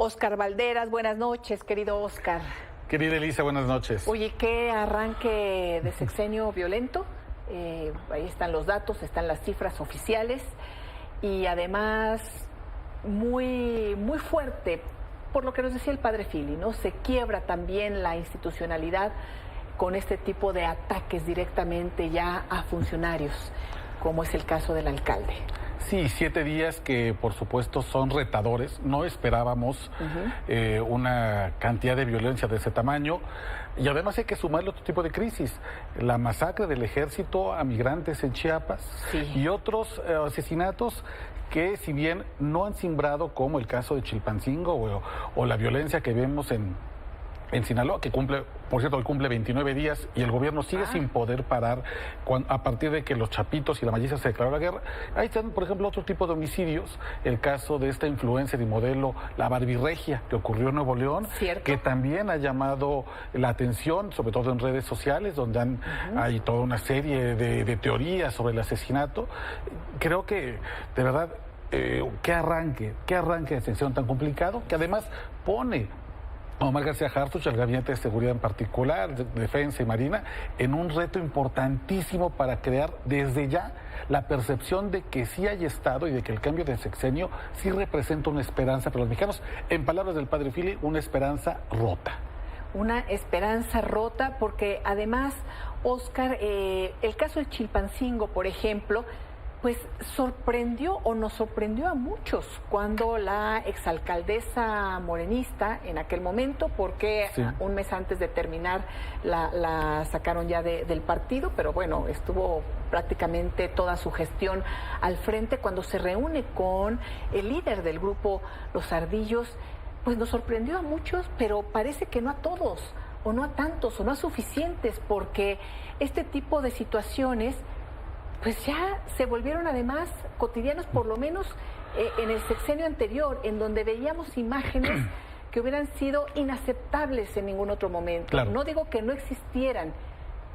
Óscar Valderas. Buenas noches, querido Óscar. Querida Elisa, buenas noches. Oye, qué arranque de sexenio violento. Ahí están los datos, están las cifras oficiales y además muy fuerte, por lo que nos decía el padre Fili, ¿no? Se quiebra también la institucionalidad con este tipo de ataques directamente ya a funcionarios, como es el caso del alcalde. Sí, 7 días que por supuesto son retadores. No esperábamos una cantidad de violencia de ese tamaño. Y además hay que sumarle otro tipo de crisis. La masacre del ejército a migrantes en Chiapas y otros asesinatos que, si bien no han simbrado, como el caso de Chilpancingo o la violencia que vemos en Sinaloa, que cumple, por cierto, cumple 29 días y el gobierno sigue sin poder parar a partir de que los Chapitos y la Malliza se declaró la guerra. Ahí están, por ejemplo, otro tipo de homicidios, el caso de esta influencer y modelo, la Barbie Regia, que ocurrió en Nuevo León, que también ha llamado la atención, sobre todo en redes sociales, donde hay toda una serie de teorías sobre el asesinato. Creo que, de verdad, qué arranque de sesión tan complicado, que además pone a Omar García Harfuch, el Gabinete de Seguridad en particular, de Defensa y Marina, en un reto importantísimo para crear desde ya la percepción de que sí hay Estado y de que el cambio de sexenio sí representa una esperanza para los mexicanos. En palabras del padre Fili, una esperanza rota. Una esperanza rota porque además, Óscar, el caso de Chilpancingo, por ejemplo, pues sorprendió o nos sorprendió a muchos cuando la exalcaldesa morenista en aquel momento, porque un mes antes de terminar la sacaron ya del partido, pero bueno, estuvo prácticamente toda su gestión al frente. Cuando se reúne con el líder del grupo Los Ardillos, pues nos sorprendió a muchos, pero parece que no a todos, o no a tantos, o no a suficientes, porque este tipo de situaciones pues ya se volvieron además cotidianos, por lo menos en el sexenio anterior, en donde veíamos imágenes que hubieran sido inaceptables en ningún otro momento. Claro. No digo que no existieran,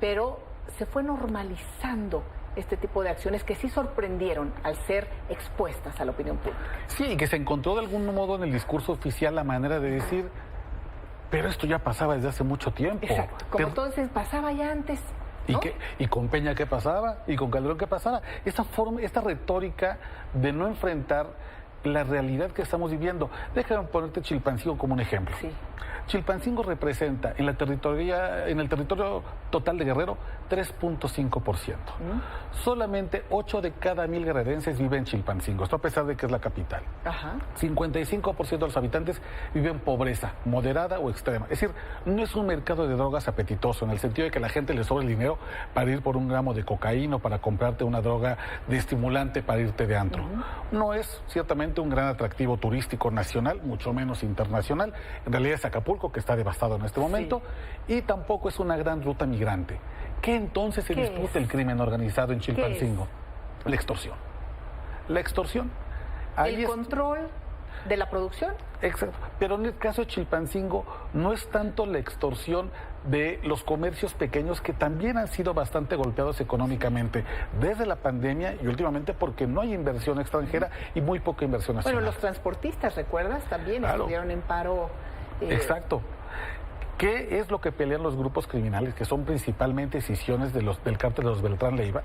pero se fue normalizando este tipo de acciones que sí sorprendieron al ser expuestas a la opinión pública. Sí, y que se encontró de algún modo en el discurso oficial la manera de decir, pero esto ya pasaba desde hace mucho tiempo. Exacto, como entonces pasaba ya antes. ¿No? ¿Y con Peña qué pasaba? ¿Y con Calderón qué pasaba? Esta retórica de no enfrentar la realidad que estamos viviendo. Déjame ponerte Chilpancingo como un ejemplo. Sí. Chilpancingo representa en el territorio total de Guerrero 3.5%. Solamente 8 de cada 1000 guerrerenses viven en Chilpancingo, esto a pesar de que es la capital. 55% de los habitantes viven en pobreza moderada o extrema. Es decir, no es un mercado de drogas apetitoso, en el sentido de que a la gente le sobra el dinero para ir por un gramo de cocaína o para comprarte una droga de estimulante para irte de antro. No es ciertamente un gran atractivo turístico nacional, mucho menos internacional. En realidad es Acapulco, que está devastado en este momento, y tampoco es una gran ruta migrante. ¿Qué entonces se disputa el crimen organizado en Chilpancingo? La extorsión. La extorsión. El control de la producción. Exacto. Pero en el caso de Chilpancingo no es tanto la extorsión de los comercios pequeños, que también han sido bastante golpeados económicamente desde la pandemia y últimamente porque no hay inversión extranjera y muy poca inversión nacional. Bueno, los transportistas, ¿recuerdas? También estuvieron en paro. Exacto. ¿Qué es lo que pelean los grupos criminales, que son principalmente escisiones del cártel de los Beltrán Leiva?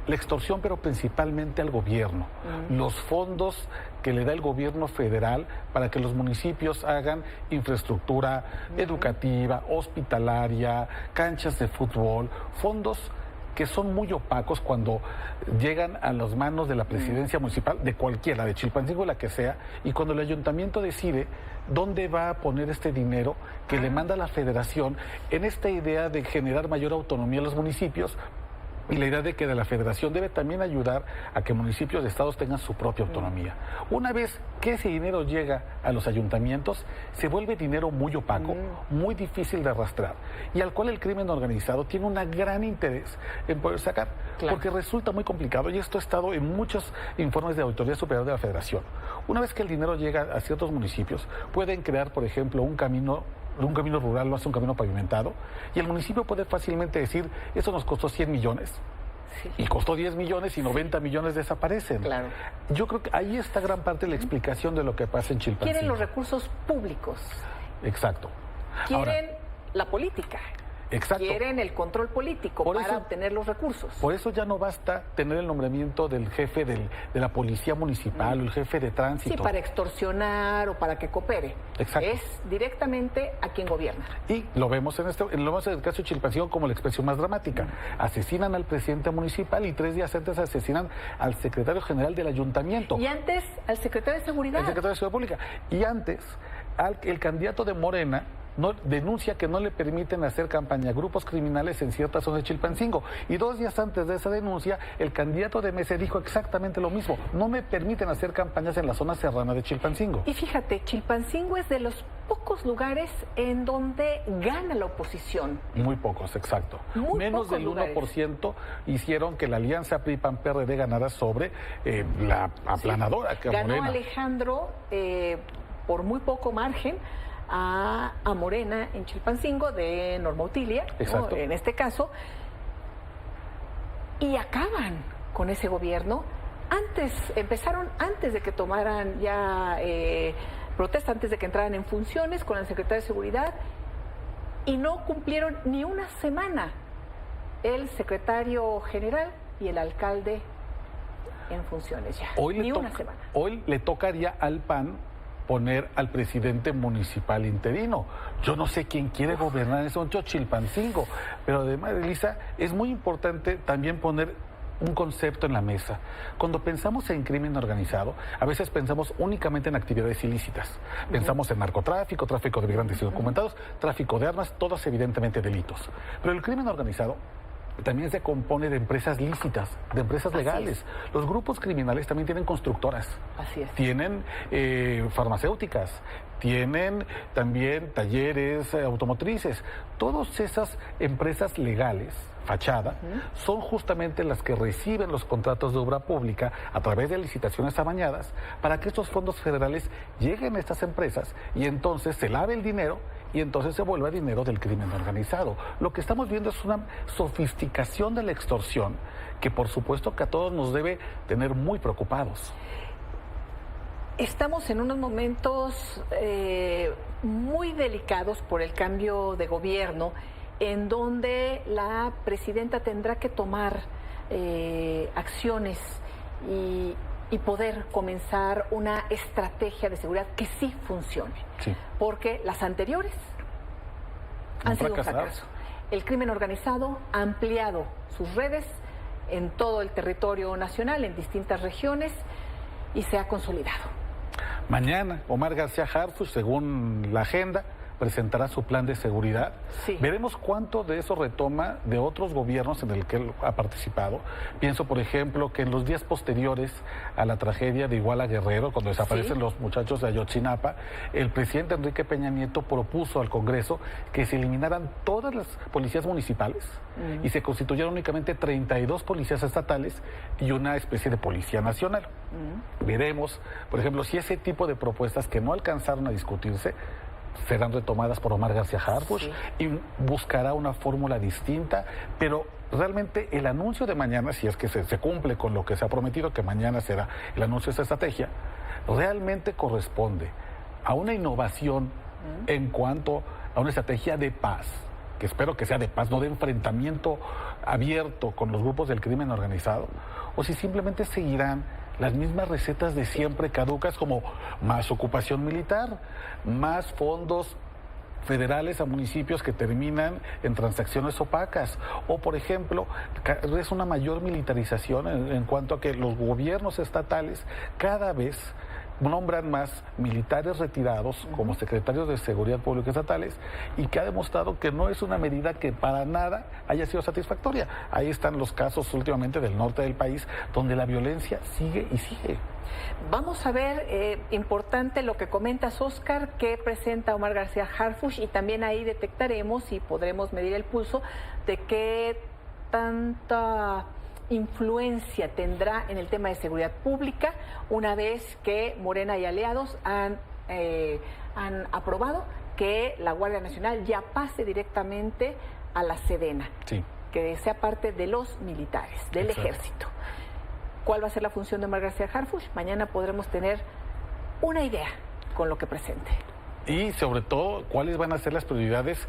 La extorsión, pero principalmente al gobierno. Los fondos que le da el gobierno federal para que los municipios hagan infraestructura educativa, hospitalaria, canchas de fútbol, fondos que son muy opacos cuando llegan a las manos de la presidencia municipal, de cualquiera, de Chilpancingo, la que sea, y cuando el ayuntamiento decide dónde va a poner este dinero que le manda la federación, en esta idea de generar mayor autonomía a los municipios, y la idea de que de la federación debe también ayudar a que municipios de estados tengan su propia autonomía. Una vez que ese dinero llega a los ayuntamientos, se vuelve dinero muy opaco, muy difícil de arrastrar, y al cual el crimen organizado tiene un gran interés en poder sacar, porque resulta muy complicado, y esto ha estado en muchos informes de Auditoría Superior de la Federación. Una vez que el dinero llega a ciertos municipios, pueden crear, por ejemplo, un camino rural, lo hace un camino pavimentado, y el municipio puede fácilmente decir, eso nos costó 100 millones, Sí. Y costó 10 millones y 90 millones desaparecen. Claro. Yo creo que ahí está gran parte de la explicación de lo que pasa en Chilpancingo. Quieren los recursos públicos. Exacto. Quieren Ahora, la política. exacto. Quieren el control político Por para eso- obtener los recursos. Por eso ya no basta tener el nombramiento del jefe de la policía municipal o el jefe de tránsito. Sí, para extorsionar o para que coopere. Exacto. Es directamente a quien gobierna. Y lo vemos en el caso de Chilpancingo como la expresión más dramática. Asesinan al presidente municipal y 3 días antes asesinan al secretario general del ayuntamiento. Y antes al secretario de Seguridad. El secretario de Seguridad Pública. Y antes, el candidato de Morena denuncia que no le permiten hacer campaña a grupos criminales en ciertas zonas de Chilpancingo. Y 2 días antes de esa denuncia, el candidato de MC dijo exactamente lo mismo. No me permiten hacer campañas en la zona serrana de Chilpancingo. Y fíjate, Chilpancingo es de los pocos lugares en donde gana la oposición. Muy pocos, exacto. Muy Menos pocos del 1% hicieron que la alianza PRI-PAN-PRD ganara sobre la aplanadora que Ganó Morena. Alejandro por muy poco margen a Morena en Chilpancingo de Norma Utilia, ¿no? Exacto. En este caso, y acaban con ese gobierno. Empezaron antes de que tomaran ya protesta, antes de que entraran en funciones con el secretario de Seguridad, y no cumplieron ni una semana el secretario general y el alcalde en funciones ya. Ni una semana. Hoy le tocaría al PAN poner al presidente municipal interino. Yo no sé quién quiere gobernar en ese momento Chilpancingo, pero además, Elisa, es muy importante también poner un concepto en la mesa. Cuando pensamos en crimen organizado, a veces pensamos únicamente en actividades ilícitas. Pensamos en narcotráfico, tráfico de migrantes indocumentados, tráfico de armas, todos evidentemente delitos. Pero el crimen organizado también se compone de empresas lícitas, de empresas legales. Los grupos criminales también tienen constructoras. Así es. Tienen farmacéuticas, tienen también talleres automotrices. Todas esas empresas legales, fachada, son justamente las que reciben los contratos de obra pública a través de licitaciones amañadas para que estos fondos federales lleguen a estas empresas y entonces se lave el dinero y entonces se vuelve dinero del crimen organizado. Lo que estamos viendo es una sofisticación de la extorsión que por supuesto que a todos nos debe tener muy preocupados. Estamos en unos momentos muy delicados por el cambio de gobierno, en donde la presidenta tendrá que tomar acciones y poder comenzar una estrategia de seguridad que sí funcione. Sí. Porque las anteriores han sido un fracaso. El crimen organizado ha ampliado sus redes en todo el territorio nacional, en distintas regiones, y se ha consolidado. Mañana, Omar García Harfuch, según la agenda, presentará su plan de seguridad. Sí. Veremos cuánto de eso retoma de otros gobiernos en el que él ha participado. Pienso, por ejemplo, que en los días posteriores a la tragedia de Iguala Guerrero, cuando desaparecen los muchachos de Ayotzinapa, el presidente Enrique Peña Nieto propuso al Congreso que se eliminaran todas las policías municipales y se constituyeran únicamente 32 policías estatales y una especie de policía nacional. Veremos, por ejemplo, si ese tipo de propuestas que no alcanzaron a discutirse serán retomadas por Omar García Harfuch y buscará una fórmula distinta, pero realmente el anuncio de mañana, si es que se cumple con lo que se ha prometido, que mañana será el anuncio de esta estrategia, realmente corresponde a una innovación en cuanto a una estrategia de paz, que espero que sea de paz, no de enfrentamiento abierto con los grupos del crimen organizado, o si simplemente seguirán las mismas recetas de siempre caducas, como más ocupación militar, más fondos federales a municipios que terminan en transacciones opacas, o por ejemplo es una mayor militarización en cuanto a que los gobiernos estatales cada vez nombran más militares retirados como secretarios de Seguridad Pública estatales, y que ha demostrado que no es una medida que para nada haya sido satisfactoria. Ahí están los casos últimamente del norte del país, donde la violencia sigue y sigue. Vamos a ver, importante lo que comentas, Óscar, que presenta Omar García Harfuch, y también ahí detectaremos y podremos medir el pulso de qué tanta influencia tendrá en el tema de seguridad pública una vez que Morena y aliados han aprobado que la Guardia Nacional ya pase directamente a la Sedena. Sí. que sea parte de los militares, del Exacto. ejército. ¿Cuál va a ser la función de Omar García Harfuch? Mañana podremos tener una idea con lo que presente. Y sobre todo, cuáles van a ser las prioridades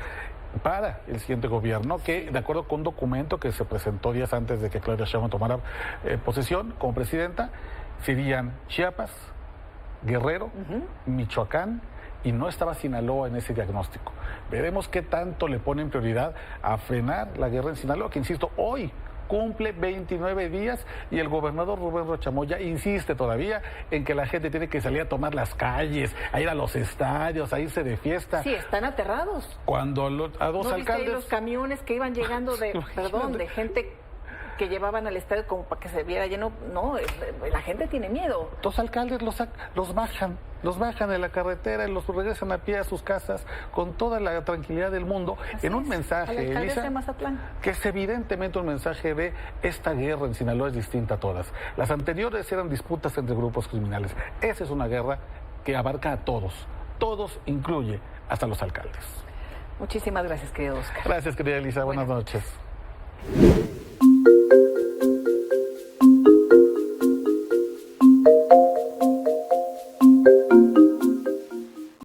para el siguiente gobierno, que de acuerdo con un documento que se presentó días antes de que Claudia Sheinbaum tomara posesión como presidenta, serían Chiapas, Guerrero, Michoacán, y no estaba Sinaloa en ese diagnóstico. Veremos qué tanto le ponen prioridad a frenar la guerra en Sinaloa, que insisto, hoy cumple 29 días y el gobernador Rubén Rocha Moya insiste todavía en que la gente tiene que salir a tomar las calles, a ir a los estadios, a irse de fiesta. Sí, están aterrados. Cuando a dos ¿No viste ahí alcaldes... los camiones que iban llegando de gente que llevaban al estadio como para que se viera lleno? No, la gente tiene miedo. Dos alcaldes los bajan de la carretera y los regresan a pie a sus casas con toda la tranquilidad del mundo. Así en un es, mensaje, a la alcaldesa Elisa, de Mazatlán. que es evidentemente un mensaje de esta guerra en Sinaloa es distinta a todas. Las anteriores eran disputas entre grupos criminales. Esa es una guerra que abarca a todos. Todos incluye hasta los alcaldes. Muchísimas gracias, querido Oscar. Gracias, querida Elisa. Buenas noches.